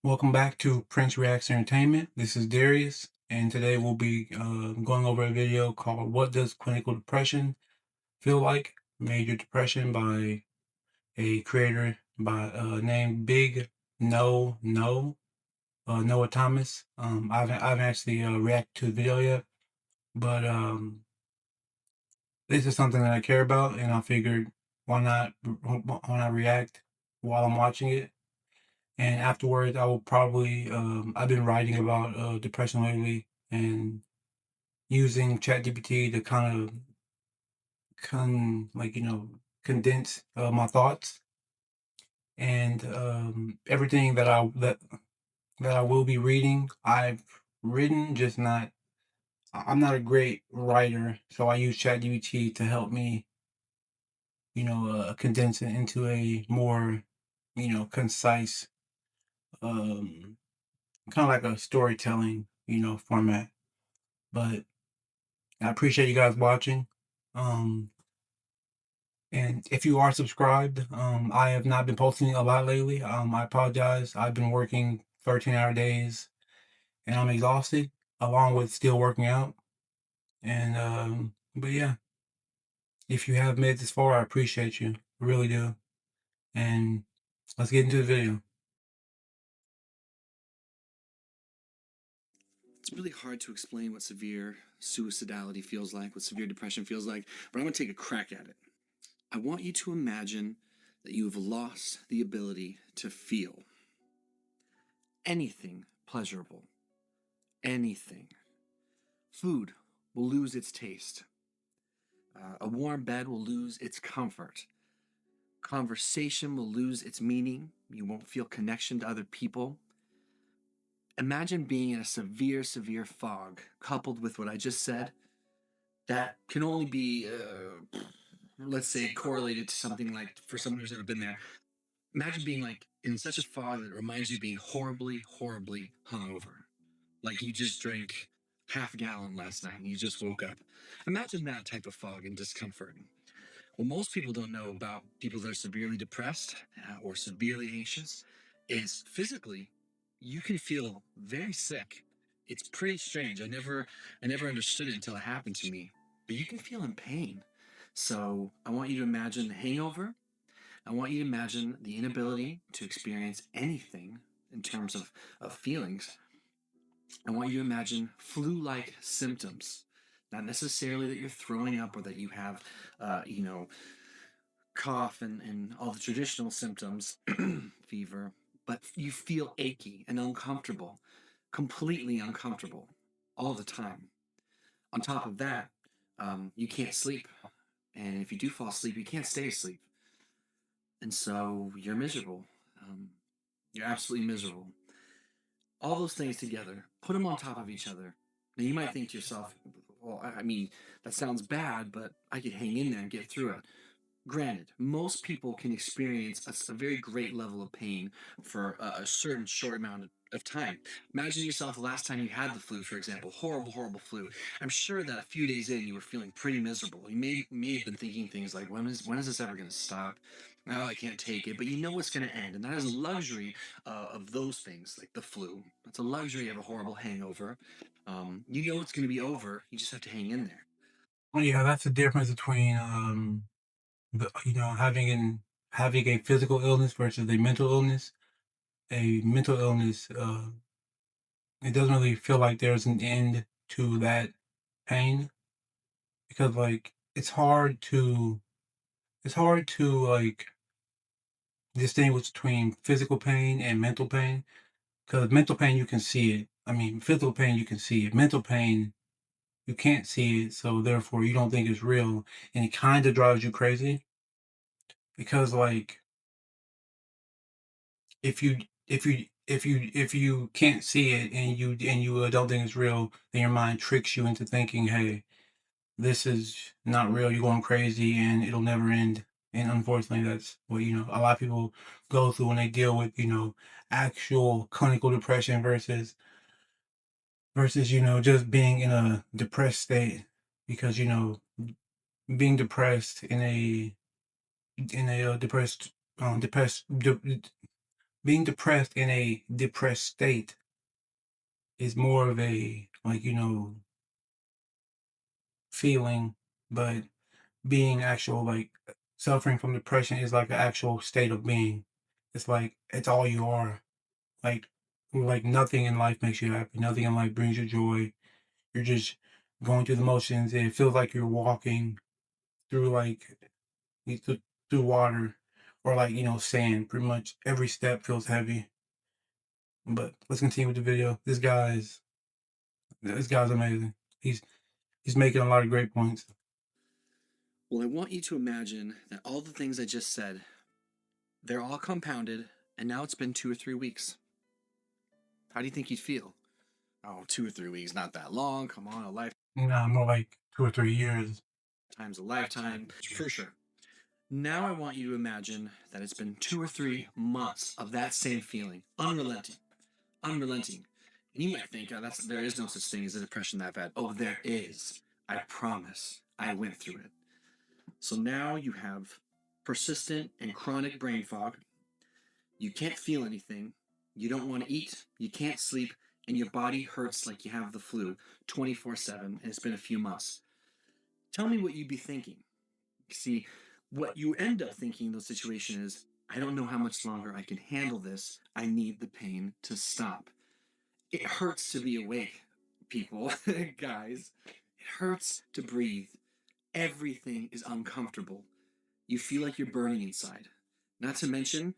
Welcome back to Prince Reacts Entertainment. This is Darius, and today we'll be going over a video called "What Does Clinical Depression Feel Like?" Major Depression by a creator by named Big No Noah Thomas. I haven't actually reacted to the video yet, but this is something that I care about, and I figured why not react while I'm watching it. And afterwards, I will probably, I've been writing about depression lately and using ChatGPT to kind of condense my thoughts and everything that I will be reading. I've written, just not. I'm not a great writer, so I use ChatGPT to help me, condense it into a more, concise, um, kind of like a storytelling, format. But I appreciate you guys watching. Um, and if you are subscribed, I have not been posting a lot lately. I apologize. I've been working 13-hour days and I'm exhausted, along with still working out. And but yeah, if you have made this far, I appreciate you. I really do. And let's get into the video. It's really hard to explain what severe suicidality feels like, what severe depression feels like, but I'm going to take a crack at it. I want you to imagine that you have lost the ability to feel anything pleasurable, anything. Food will lose its taste. A warm bed will lose its comfort. Conversation will lose its meaning. You won't feel connection to other people. Imagine being in a severe fog, coupled with what I just said, that can only be, let's say, correlated to something like, for someone who's never been there, imagine being like in such a fog that it reminds you of being horribly hungover. Like you just drank half a gallon last night and you just woke up. Imagine that type of fog and discomfort. What most people don't know about people that are severely depressed or severely anxious is physically, you can feel very sick. It's pretty strange. I never understood it until it happened to me. But you can feel in pain. So I want you to imagine the hangover. I want you to imagine the inability to experience anything in terms of feelings. I want you to imagine flu-like symptoms. Not necessarily that you're throwing up or that you have, you know, cough and all the traditional symptoms, fever, but you feel achy and uncomfortable, completely uncomfortable all the time. On top of that, you can't sleep. And if you do fall asleep, you can't stay asleep. And so you're miserable. Um, you're absolutely miserable. All those things together, put them on top of each other. Now you might think to yourself, well, I mean, that sounds bad, but I could hang in there and get through it. Granted, most people can experience a very great level of pain for a certain short amount of time. Imagine yourself the last time you had the flu, for example, horrible flu. I'm sure that a few days in you were feeling pretty miserable. You may have been thinking things like, when is this ever going to stop? Oh, I can't take it. But you know it's going to end, and that is a luxury of those things, like the flu. It's a luxury of a horrible hangover. You know it's going to be over. You just have to hang in there. Well, yeah, that's the difference between having a physical illness versus a mental illness. A mental illness, it doesn't really feel like there's an end to that pain because like it's hard to like distinguish between physical pain and mental pain because mental pain you can see it. I mean, physical pain you can see it. Mental pain you can't see it, so therefore you don't think it's real, and it kind of drives you crazy because like if you can't see it and you don't think it's real, then your mind tricks you into thinking, hey, this is not real, you're going crazy and it'll never end. And unfortunately, that's what, a lot of people go through when they deal with, actual clinical depression versus, just being in a depressed state. Because, being depressed in a depressed being depressed in a depressed state is more of a, like, feeling, but being actual, like, suffering from depression is like an actual state of being. It's like it's all you are. Like like nothing in life makes you happy. Nothing in life brings you joy. You're just going through the motions. It feels like you're walking through like through, through water or like sand. Pretty much every step feels heavy. But let's continue with the video. This guy's amazing. He's making a lot of great points. Well, I want you to imagine that all the things I just said, they're all compounded, and now it's been 2 or 3 weeks. How do you think you'd feel? Oh, 2 or 3 weeks, not that long. Come on, a Nah, more like 2 or 3 years. lifetime's a lifetime, for sure. Now I want you to imagine that it's been 2 or 3 months of that same feeling, unrelenting, unrelenting. And you might think, oh, there is no such thing as a depression that bad. Oh, there is. I promise. I went through it. So now you have persistent and chronic brain fog. You can't feel anything. You don't want to eat. You can't sleep. And your body hurts like you have the flu 24/7. And it's been a few months. Tell me what you'd be thinking. See, what you end up thinking in those situations is, I don't know how much longer I can handle this. I need the pain to stop. It hurts to be awake, people, guys. It hurts to breathe. Everything is uncomfortable. You feel like you're burning inside. Not to mention,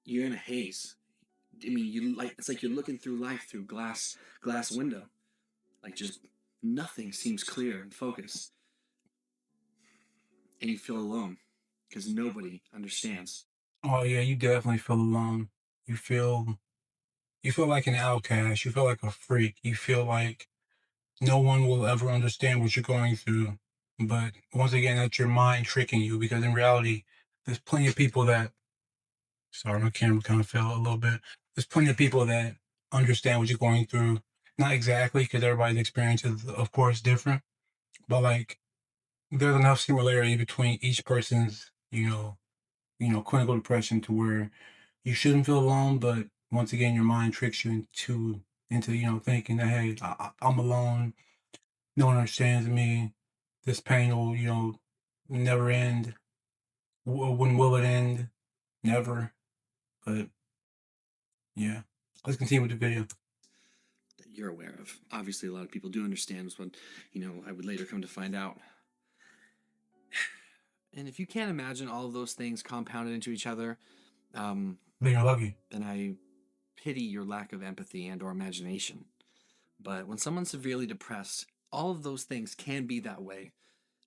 you're in a haze. I mean, it's like you're looking through life through glass window. Like just nothing seems clear and focused. And you feel alone because nobody understands. Oh yeah, you definitely feel alone. You feel you feel like an outcast. You feel like a freak. You feel like no one will ever understand what you're going through. But once again, that's your mind tricking you because in reality, there's plenty of people that, sorry, my camera kind of fell a little bit. There's plenty of people that understand what you're going through. Not exactly because everybody's experience is, of course, different, but like there's enough similarity between each person's, clinical depression to where you shouldn't feel alone, but once again, your mind tricks you into thinking that hey, I'm alone. No one understands me. This pain will never end. When will it end? Never. But yeah, let's continue with the video. That you're aware of. Obviously, a lot of people do understand, is what, I would later come to find out. And if you can't imagine all of those things compounded into each other, um, Then you're lucky. then I pity your lack of empathy and or imagination. But when someone's severely depressed, all of those things can be that way,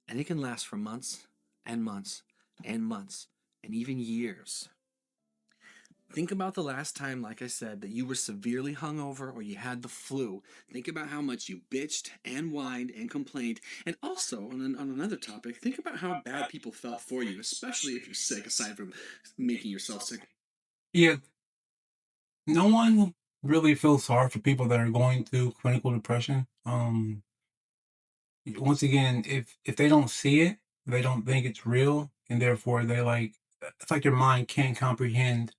and it can last for months and months and months and even years. Think about the last time, like I said, that you were severely hungover or you had the flu. Think about how much you bitched and whined and complained. And also, on another topic, think about how bad people felt for you, especially if you're sick, aside from making yourself sick. Yeah, no one really feels sorry for people that are going through clinical depression. Once again, if they don't see it, they don't think it's real, and therefore they like it's like their mind can't comprehend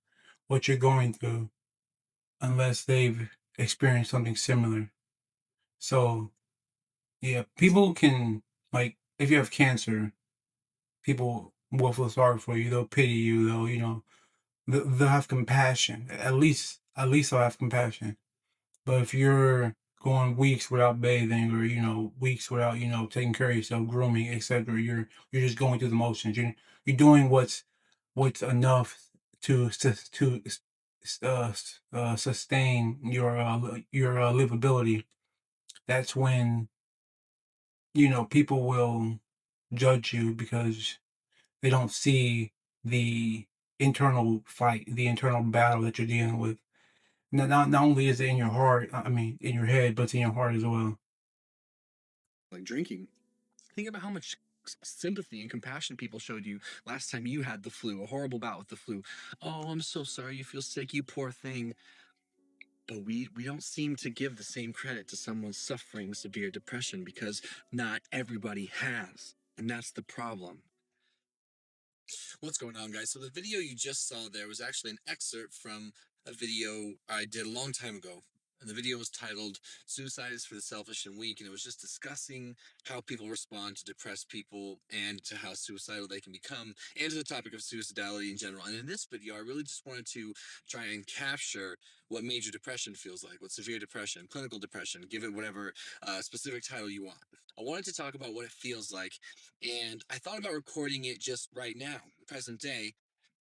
what you're going through unless they've experienced something similar. So yeah, people can like if you have cancer, people will feel sorry for you. They'll pity you. They'll have compassion. At least they'll have compassion. But if you're going weeks without bathing or, weeks without, taking care of yourself, grooming, etc., you're just going through the motions. You're doing what's enough to sustain your livability. That's when, people will judge you because they don't see the internal fight, the internal battle that you're dealing with. Not only is it in your heart, I mean, in your head, but it's in your heart as well. Like drinking. Think about how much sympathy and compassion people showed you last time you had the flu, a horrible bout with the flu. Oh, I'm so sorry you feel sick, you poor thing. But we don't seem to give the same credit to someone suffering severe depression because not everybody has. And that's the problem. What's going on, guys? So the video you just saw there was actually an excerpt from a video I did a long time ago. And the video was titled Suicide is for the Selfish and Weak. And it was just discussing how people respond to depressed people and to how suicidal they can become, and to the topic of suicidality in general. And in this video, I really just wanted to try and capture what major depression feels like, what severe depression, clinical depression, give it whatever specific title you want. I wanted to talk about what it feels like. And I thought about recording it just right now, present day,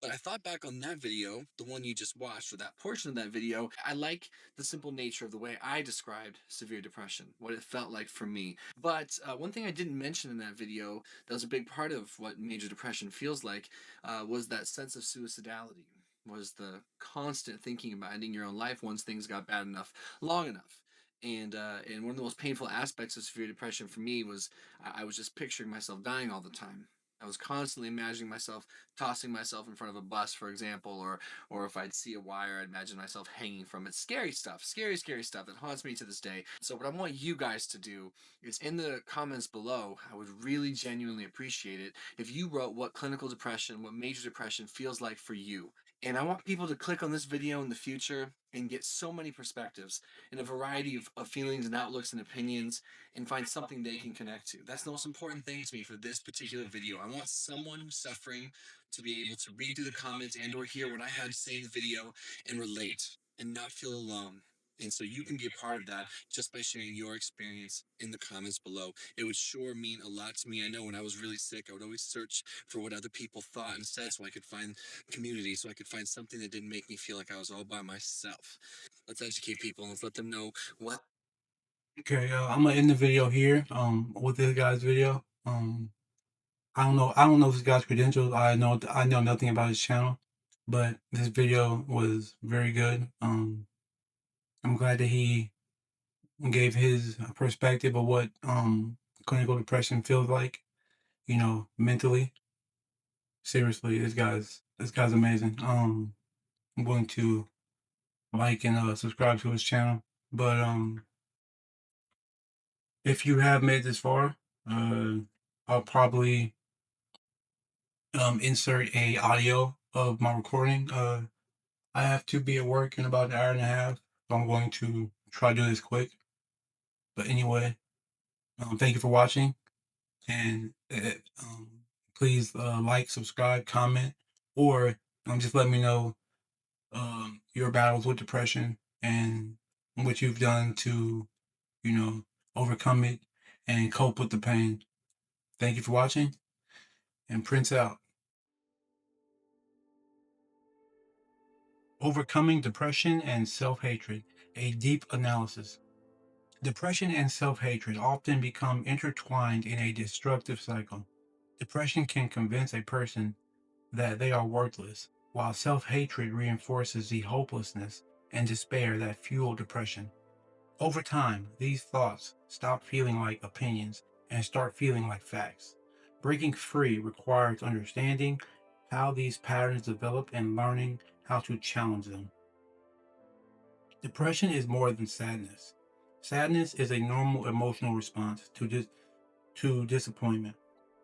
but I thought back on that video, the one you just watched, or that portion of that video. I like the simple nature of the way I described severe depression, what it felt like for me. But one thing I didn't mention in that video that was a big part of what major depression feels like was that sense of suicidality, was the constant thinking about ending your own life once things got bad enough, long enough. And one of the most painful aspects of severe depression for me was I was just picturing myself dying all the time. I was constantly imagining myself tossing myself in front of a bus, for example, or if I'd see a wire, I'd imagine myself hanging from it. Scary stuff, scary stuff that haunts me to this day. So what I want you guys to do is in the comments below, I would really genuinely appreciate it if you wrote what clinical depression, what major depression feels like for you. And I want people to click on this video in the future and get so many perspectives and a variety of feelings and outlooks and opinions and find something they can connect to. That's the most important thing to me for this particular video. I want someone who's suffering to be able to read through the comments and or hear what I had to say in the video and relate and not feel alone. And so you can be a part of that just by sharing your experience in the comments below. It would sure mean a lot to me. I know when I was really sick, I would always search for what other people thought and said so I could find community, so I could find something that didn't make me feel like I was all by myself. Let's educate people and let's let them know what. Okay, I'm gonna end the video here. With this guy's video. I don't know his guy's credentials. I know nothing about his channel, but this video was very good. I'm glad that he gave his perspective of what clinical depression feels like. You know, mentally. Seriously, this guy's amazing. I'm going to like and subscribe to his channel. But if you have made this far, uh, I'll probably insert a audio of my recording. I have to be at work in about an hour and a half, so I'm going to try to do this quick. But anyway, thank you for watching, and please like, subscribe, comment, or just let me know your battles with depression and what you've done to, you know, overcome it and cope with the pain. Thank you for watching, and Prince out. Overcoming depression and self-hatred, a deep analysis. Depression and self-hatred often become intertwined in a destructive cycle. Depression can convince a person that they are worthless, while self-hatred reinforces the hopelessness and despair that fuel depression. Over time, these thoughts stop feeling like opinions and start feeling like facts. Breaking free requires understanding how these patterns develop and learning how to challenge them. Depression is more than sadness. Sadness is a normal emotional response to disappointment,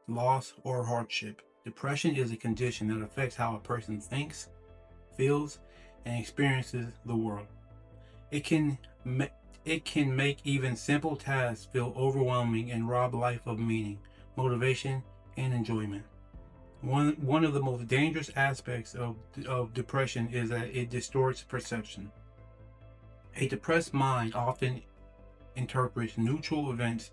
loss, or hardship. Depression is a condition that affects how a person thinks, feels, and experiences the world. It can make even simple tasks feel overwhelming and rob life of meaning, motivation, and enjoyment. One of the most dangerous aspects of depression is that it distorts perception. A depressed mind often interprets neutral events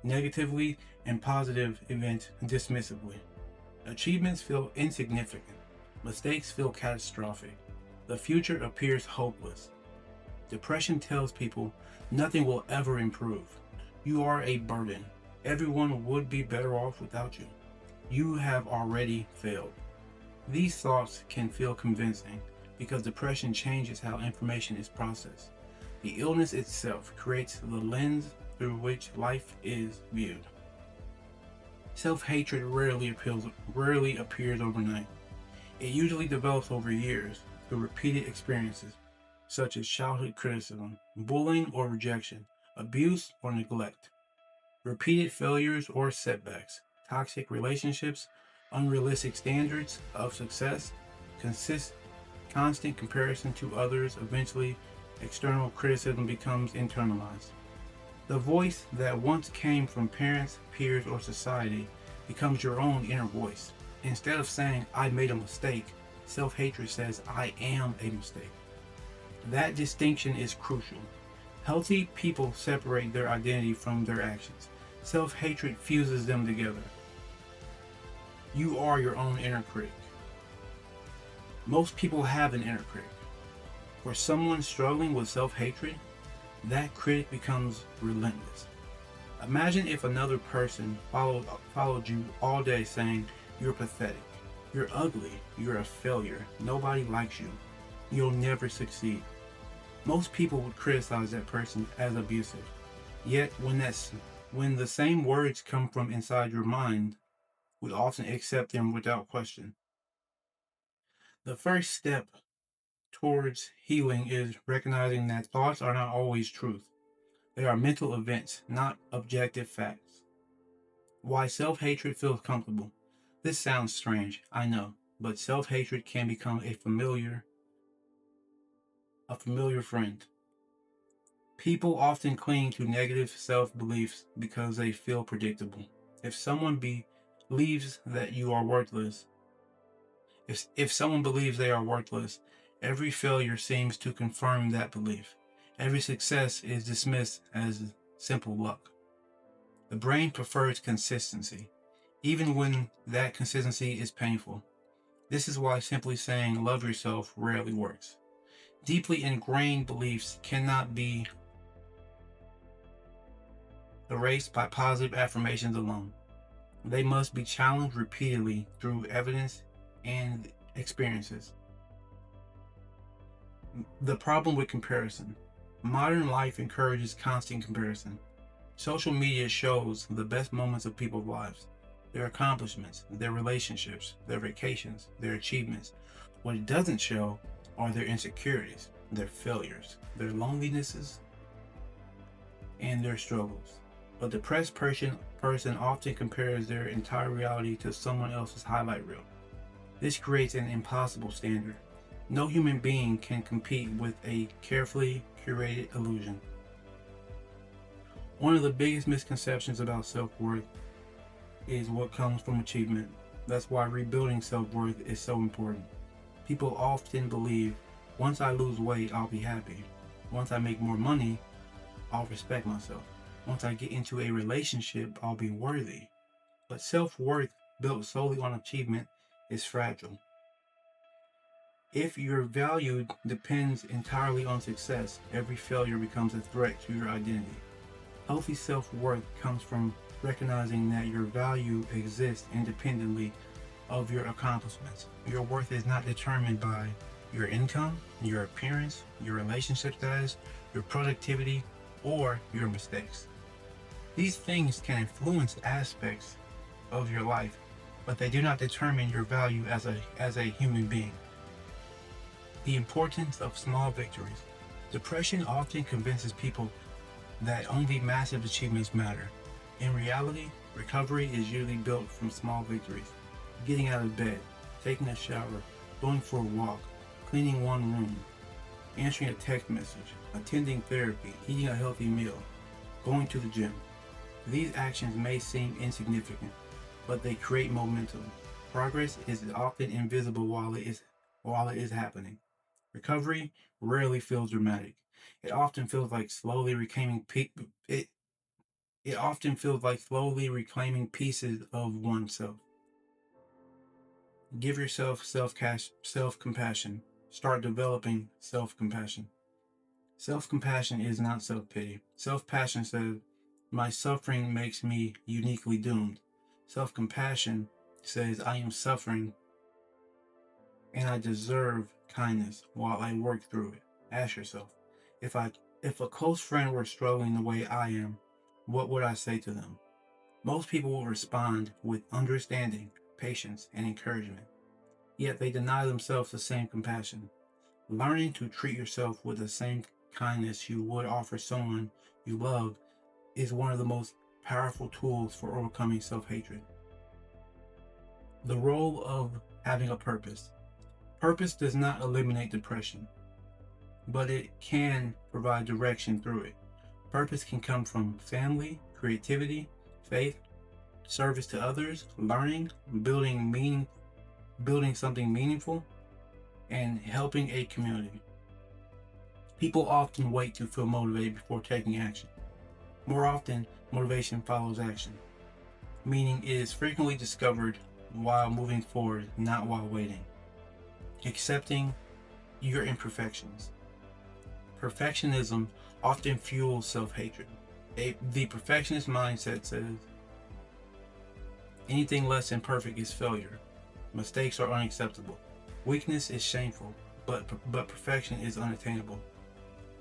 negatively and positive events dismissively. Achievements feel insignificant. Mistakes feel catastrophic. The future appears hopeless. Depression tells people nothing will ever improve. You are a burden. Everyone would be better off without you. You have already failed. These thoughts can feel convincing because depression changes how information is processed. The illness itself creates the lens through which life is viewed. Self-hatred rarely appears overnight. It usually develops over years through repeated experiences, such as childhood criticism, bullying or rejection, abuse or neglect, repeated failures or setbacks, toxic relationships, unrealistic standards of success, constant comparison to others, eventually external criticism becomes internalized. The voice that once came from parents, peers, or society becomes your own inner voice. Instead of saying, I made a mistake, self hatred says, I am a mistake. That distinction is crucial. Healthy people separate their identity from their actions. Self hatred fuses them together. You are your own inner critic. Most people have an inner critic. For someone struggling with self hatred, that critic becomes relentless. Imagine if another person followed you all day saying, you're pathetic, you're ugly, you're a failure, nobody likes you, you'll never succeed. Most people would criticize that person as abusive. Yet when the same words come from inside your mind, we often accept them without question. The first step towards healing is recognizing that thoughts are not always truth. They are mental events, not objective facts. Why self-hatred feels comfortable. This sounds strange, I know, but self-hatred can become a familiar friend. People often cling to negative self-beliefs because they feel predictable. If someone believes that you are worthless, if someone believes they are worthless, every failure seems to confirm that belief. Every success is dismissed as simple luck. The brain prefers consistency, even when that consistency is painful. This is why simply saying love yourself rarely works. Deeply ingrained beliefs cannot be erased by positive affirmations alone. They must be challenged repeatedly through evidence and experiences. The problem with comparison. Modern life encourages constant comparison. Social media shows the best moments of people's lives, their accomplishments, their relationships, their vacations, their achievements. What it doesn't show are their insecurities, their failures, their lonelinesses, and their struggles. A depressed person often compares their entire reality to someone else's highlight reel. This creates an impossible standard. No human being can compete with a carefully curated illusion. One of the biggest misconceptions about self-worth is what comes from achievement. That's why rebuilding self-worth is so important. People often believe, once I lose weight, I'll be happy. Once I make more money, I'll respect myself. Once I get into a relationship, I'll be worthy. But self-worth built solely on achievement is fragile. If your value depends entirely on success, every failure becomes a threat to your identity. Healthy self-worth comes from recognizing that your value exists independently of your accomplishments. Your worth is not determined by your income, your appearance, your relationship status, your productivity, or your mistakes. These things can influence aspects of your life, but they do not determine your value as a human being. The importance of small victories. Depression often convinces people that only massive achievements matter. In reality, recovery is usually built from small victories. Getting out of bed, taking a shower, going for a walk, cleaning one room, answering a text message, attending therapy, eating a healthy meal, going to the gym. These actions may seem insignificant, but they create momentum. Progress is often invisible while it is happening. Recovery rarely feels dramatic. It often feels like it often feels like slowly reclaiming pieces of oneself. Give yourself self-compassion. Start developing self-compassion. Self-compassion is not self-pity. Self-passion says, my suffering makes me uniquely doomed. Self-compassion says, I am suffering and I deserve kindness while I work through it. Ask yourself, if a close friend were struggling the way I am, what would I say to them? Most people will respond with understanding, patience, and encouragement. Yet they deny themselves the same compassion. Learning to treat yourself with the same kindness you would offer someone you love is one of the most powerful tools for overcoming self-hatred. The role of having a purpose. Purpose does not eliminate depression, but it can provide direction through it. Purpose can come from family, creativity, faith, service to others, learning, building something meaningful, and helping a community. People often wait to feel motivated before taking action. More often, motivation follows action, meaning it is frequently discovered while moving forward, not while waiting. Accepting your imperfections. Perfectionism often fuels self-hatred. The perfectionist mindset says anything less than perfect is failure. Mistakes are unacceptable. Weakness is shameful, but perfection is unattainable.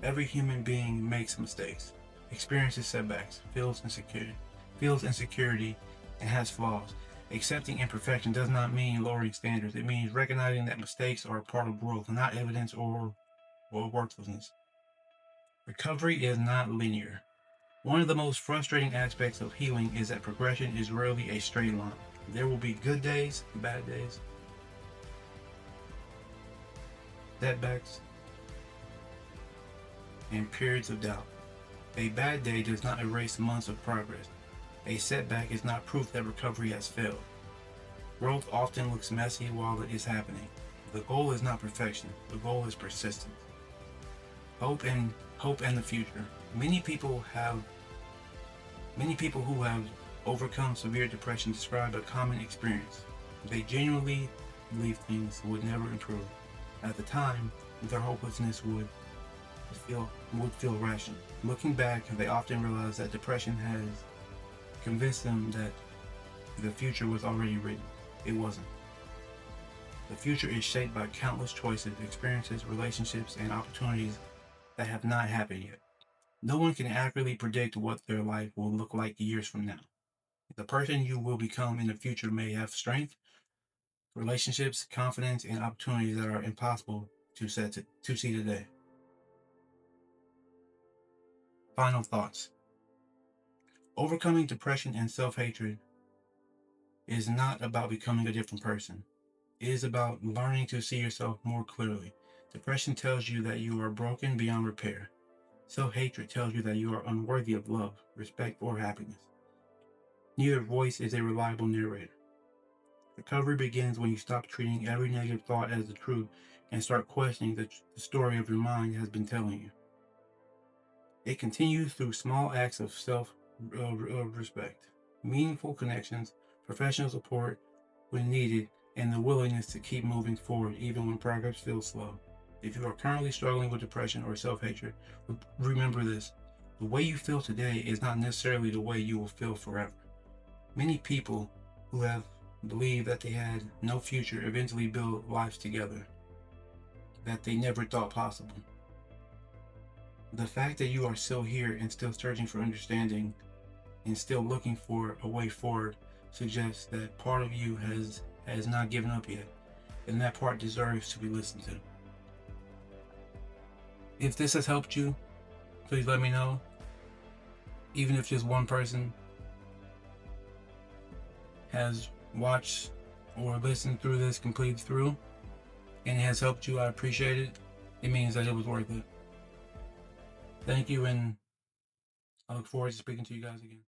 Every human being makes mistakes, experiences setbacks, feels insecurity, and has flaws. Accepting imperfection does not mean lowering standards. It means recognizing that mistakes are a part of growth, not evidence or worthlessness. Recovery is not linear. One of the most frustrating aspects of healing is that progression is rarely a straight line. There will be good days, bad days, setbacks, and periods of doubt. A bad day does not erase months of progress. A setback is not proof that recovery has failed. Growth often looks messy while it is happening. The goal is not perfection. The goal is persistence. Hope and the future. Many people who have overcome severe depression describe a common experience. They genuinely believe things would never improve. At the time, their hopelessness would feel rational. Looking back, they often realize that depression has convinced them that the future was already written. It wasn't. The future is shaped by countless choices, experiences, relationships, and opportunities that have not happened yet. No one can accurately predict what their life will look like years from now. The person you will become in the future may have strength, relationships, confidence, and opportunities that are impossible to see today. Final thoughts. Overcoming depression and self-hatred is not about becoming a different person. It is about learning to see yourself more clearly. Depression tells you that you are broken beyond repair. Self-hatred tells you that you are unworthy of love, respect, or happiness. Neither voice is a reliable narrator. Recovery begins when you stop treating every negative thought as the truth and start questioning the story of your mind has been telling you. It continues through small acts of self-respect, meaningful connections, professional support when needed, and the willingness to keep moving forward even when progress feels slow. If you are currently struggling with depression or self-hatred, remember this. The way you feel today is not necessarily the way you will feel forever. Many people who have believed that they had no future eventually build lives together that they never thought possible. The fact that you are still here and still searching for understanding and still looking for a way forward suggests that part of you has not given up yet, and that part deserves to be listened to. If this has helped you, please let me know. Even if just one person has watched or listened through this completely through and it has helped you, I appreciate it. It means that it was worth it. Thank you, and I look forward to speaking to you guys again.